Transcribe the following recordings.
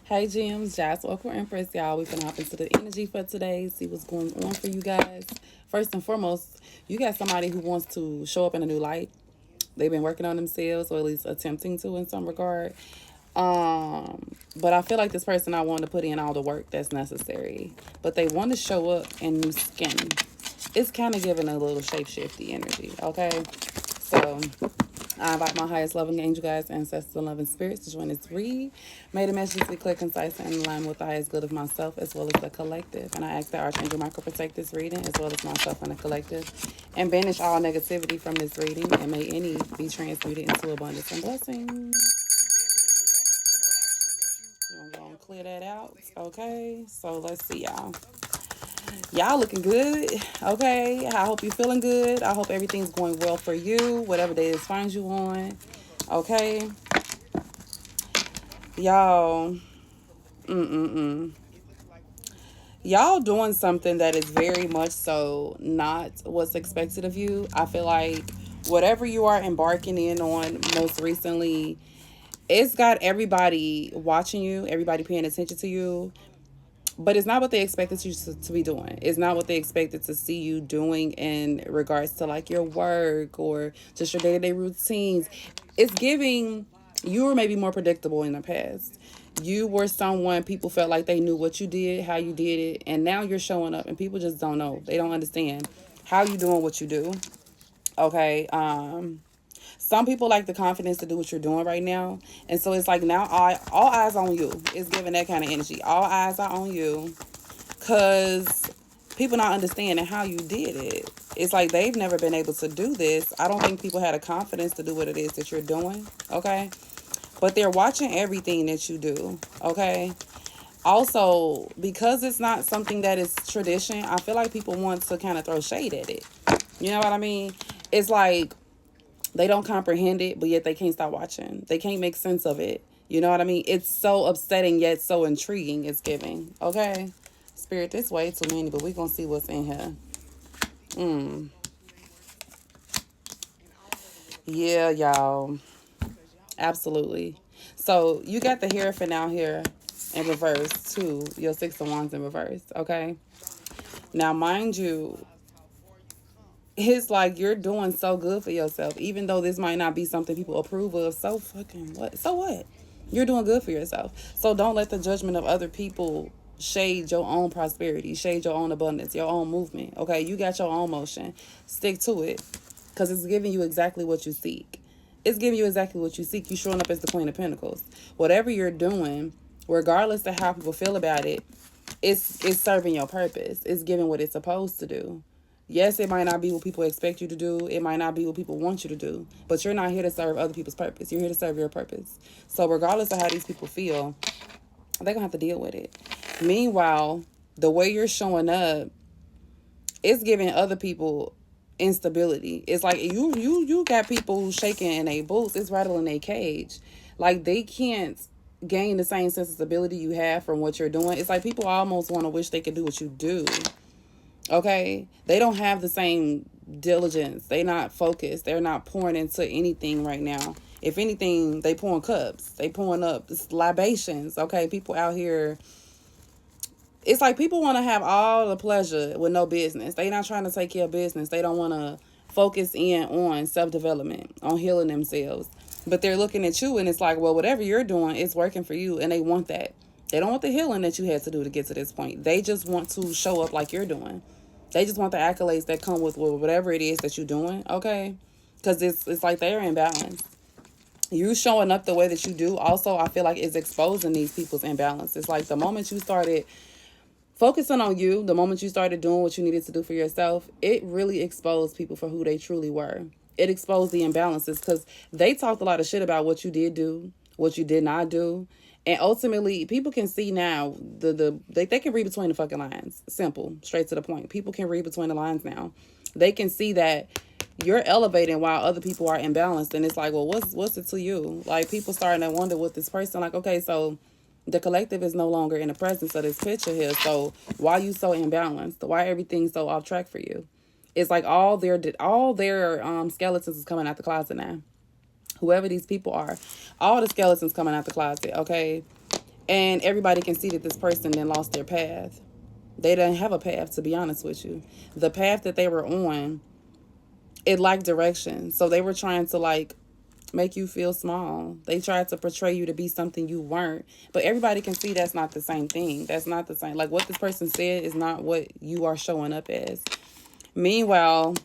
Hey Gems, JazOracleEmpress, y'all. We finna hop into the energy for today, see what's going on for you guys. First and foremost, you got somebody who wants to show up in a new light. They've been working on themselves, or at least attempting to in some regard. But I feel like this person I want to put in all the work that's necessary. But they want to show up in new skin. It's kind of giving a little shape-shifty energy, okay? So I invite my highest loving angel guides, ancestors, and loving spirits to join this read. May the messages be clear, concise, and in line with the highest good of myself as well as the collective. And I ask that Archangel Michael protect this reading as well as myself and the collective and banish all negativity from this reading, and may any be transmuted into abundance and blessings. I'm going to clear that out. Okay, so let's see, y'all. Y'all looking good. Okay, I hope you're feeling good. I hope everything's going well for you, whatever day this finds you on. Okay, y'all. Y'all doing something that is very much so not what's expected of you. I feel like whatever you are embarking in on most recently, it's got everybody watching you, everybody paying attention to you. But it's not what they expected you to be doing. It's not what they expected to see you doing in regards to like your work or just your day-to-day routines. It's giving you were maybe more predictable in the past. You were someone people felt like they knew what you did, how you did it, and now you're showing up and people just don't know. They don't understand how you doing what you do. Okay. Some people like the confidence to do what you're doing right now. And so it's like now all eyes on you. It's giving that kind of energy. All eyes are on you because people not understanding how you did it. It's like they've never been able to do this. I don't think people had a confidence to do what it is that you're doing. Okay. But they're watching everything that you do. Okay. Also, because it's not something that is tradition, I feel like people want to kind of throw shade at it. You know what I mean? It's like they don't comprehend it, but yet they can't stop watching. They can't make sense of it. You know what I mean? It's so upsetting yet so intriguing. It's giving. Okay? Spirit, this way too many, but we're going to see what's in here. Yeah, y'all. Absolutely. So you got the Hierophant out here in reverse too. Your Six of Wands in reverse. Okay? Now, mind you, it's like you're doing so good for yourself, even though this might not be something people approve of. So fucking what? So what? You're doing good for yourself. So don't let the judgment of other people shade your own prosperity, shade your own abundance, your own movement. Okay, you got your own motion. Stick to it, because it's giving you exactly what you seek. It's giving you exactly what you seek. You showing up as the Queen of Pentacles. Whatever you're doing, regardless of how people feel about it, it's serving your purpose. It's giving what it's supposed to do. Yes, it might not be what people expect you to do. It might not be what people want you to do. But you're not here to serve other people's purpose. You're here to serve your purpose. So regardless of how these people feel, they're going to have to deal with it. Meanwhile, the way you're showing up, it's giving other people instability. It's like you got people shaking in their boots. It's rattling their cage. Like they can't gain the same sense of stability you have from what you're doing. It's like people almost want to wish they could do what you do. Okay, they don't have the same diligence. They not focused. They're not pouring into anything right now. If anything, they pouring cups. They pouring up libations. Okay, people out here. It's like people want to have all the pleasure with no business. They not trying to take care of business. They don't want to focus in on self-development, on healing themselves. But they're looking at you and it's like, well, whatever you're doing is working for you, and they want that. They don't want the healing that you had to do to get to this point. They just want to show up like you're doing. They just want the accolades that come with whatever it is that you're doing, okay? Because it's like they're in balance. You showing up the way that you do also, I feel like, is exposing these people's imbalance. It's like the moment you started focusing on you, the moment you started doing what you needed to do for yourself, it really exposed people for who they truly were. It exposed the imbalances because they talked a lot of shit about what you did do, what you did not do. And ultimately, people can see now, they can read between the fucking lines. Simple, straight to the point. People can read between the lines now. They can see that you're elevating while other people are imbalanced. And it's like, well, what's it to you? Like, people starting to wonder with this person, like, okay, so the collective is no longer in the presence of this picture here. So why you so imbalanced? Why everything's so off track for you? It's like all their skeletons is coming out the closet now. Whoever these people are, all the skeletons coming out the closet, okay? And everybody can see that this person then lost their path. They didn't have a path, to be honest with you. The path that they were on, it lacked direction. So they were trying to like make you feel small. They tried to portray you to be something you weren't. But everybody can see that's not the same thing. That's not the same. Like what this person said is not what you are showing up as. Meanwhile,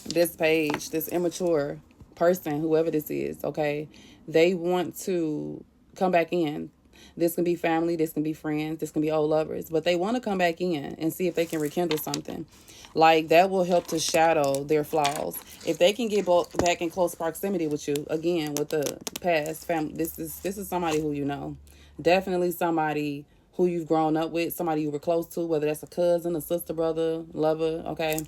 this page, this immature person, whoever this is, okay, they want to come back in. This can be family, this can be friends, this can be old lovers, but they want to come back in and see if they can rekindle something. Like that will help to shadow their flaws. If they can get back in close proximity with you, again, with the past family, this is somebody who you know. Definitely somebody who you've grown up with, somebody you were close to, whether that's a cousin, a sister, brother, lover, okay?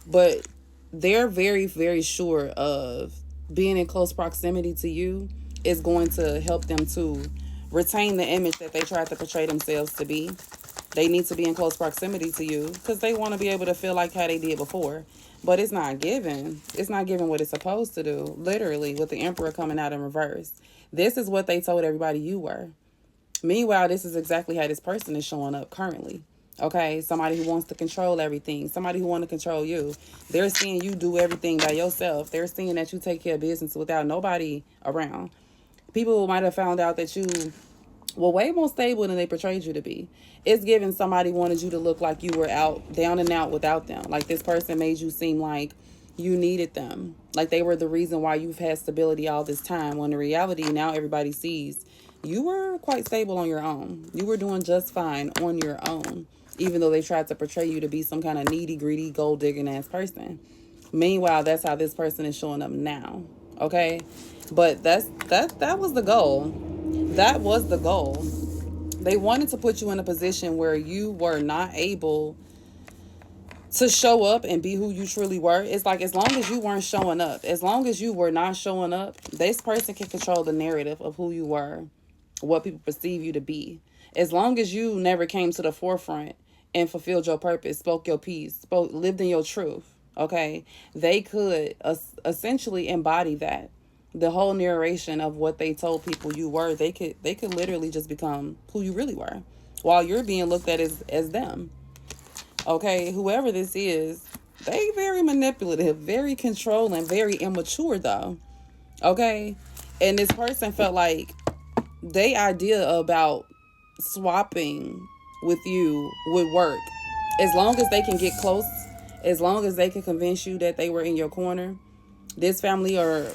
But they're very, very sure of being in close proximity to you is going to help them to retain the image that they tried to portray themselves to be. They need to be in close proximity to you because they want to be able to feel like how they did before. But it's not given. It's not given what it's supposed to do. Literally, with the Emperor coming out in reverse. This is what they told everybody you were. Meanwhile, this is exactly how this person is showing up currently. Okay, somebody who wants to control everything. Somebody who wants to control you. They're seeing you do everything by yourself. They're seeing that you take care of business without nobody around. People might have found out that you were way more stable than they portrayed you to be. It's given somebody wanted you to look like you were out, down and out without them. Like this person made you seem like you needed them. Like they were the reason why you've had stability all this time. When in reality, now everybody sees you were quite stable on your own. You were doing just fine on your own. Even though they tried to portray you to be some kind of needy, greedy, gold digging ass person. Meanwhile, that's how this person is showing up now. Okay? But that was the goal. That was the goal. They wanted to put you in a position where you were not able to show up and be who you truly were. It's like as long as you weren't showing up, as long as you were not showing up, this person can control the narrative of who you were, what people perceive you to be. As long as you never came to the forefront and fulfilled your purpose, spoke your piece, lived in your truth, okay, they could essentially embody that. The whole narration of what they told people you were, they could literally just become who you really were while you're being looked at as them. Okay, whoever this is, they very manipulative, very controlling, very immature though. Okay, and this person felt like they idea about swapping with you would work as long as they can get close, as long as they can convince you that they were in your corner. This family or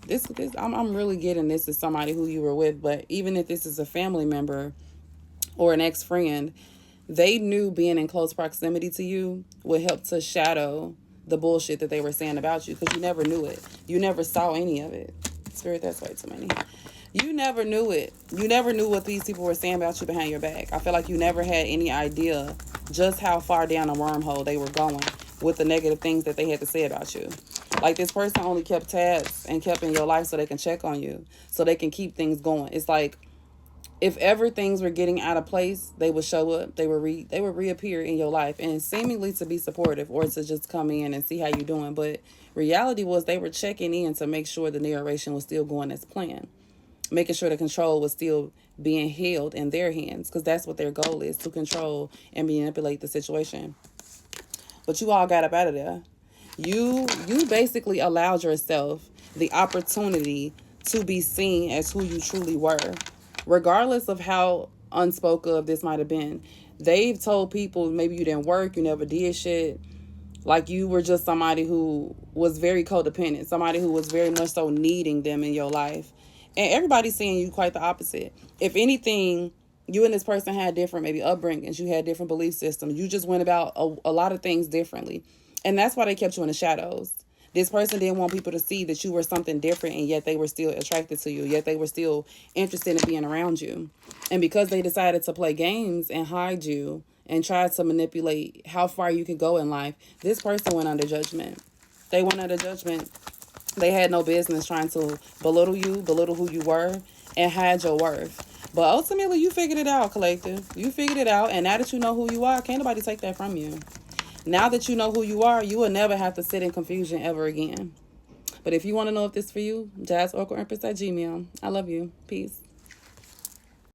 this I'm really getting this is somebody who you were with, but even if this is a family member or an ex-friend, they knew being in close proximity to you would help to shadow the bullshit that they were saying about you because you never knew it. You never saw any of it. Spirit, that's way too many. You never knew it. You never knew what these people were saying about you behind your back. I feel like you never had any idea just how far down a wormhole they were going with the negative things that they had to say about you. Like this person only kept tabs and kept in your life so they can check on you, so they can keep things going. It's like if ever things were getting out of place, they would show up. They would reappear in your life and seemingly to be supportive or to just come in and see how you're doing. But reality was they were checking in to make sure the narration was still going as planned, making sure the control was still being held in their hands because that's what their goal is, to control and manipulate the situation. But you all got up out of there. You basically allowed yourself the opportunity to be seen as who you truly were. Regardless of how unspoken of this might have been, they've told people maybe you didn't work, you never did shit. Like you were just somebody who was very codependent, somebody who was very much so needing them in your life. And everybody's seeing you quite the opposite. If anything, you and this person had different maybe upbringings, you had different belief systems. You just went about a lot of things differently. And that's why they kept you in the shadows. This person didn't want people to see that you were something different, and yet they were still attracted to you, yet they were still interested in being around you. And because they decided to play games and hide you and try to manipulate how far you could go in life, this person went under judgment. They went under judgment. They had no business trying to belittle you, belittle who you were, and hide your worth. But ultimately, you figured it out, collective. You figured it out, and now that you know who you are, can't nobody take that from you. Now that you know who you are, you will never have to sit in confusion ever again. But if you want to know if this is for you, JazOracleEmpress at Gmail. I love you. Peace.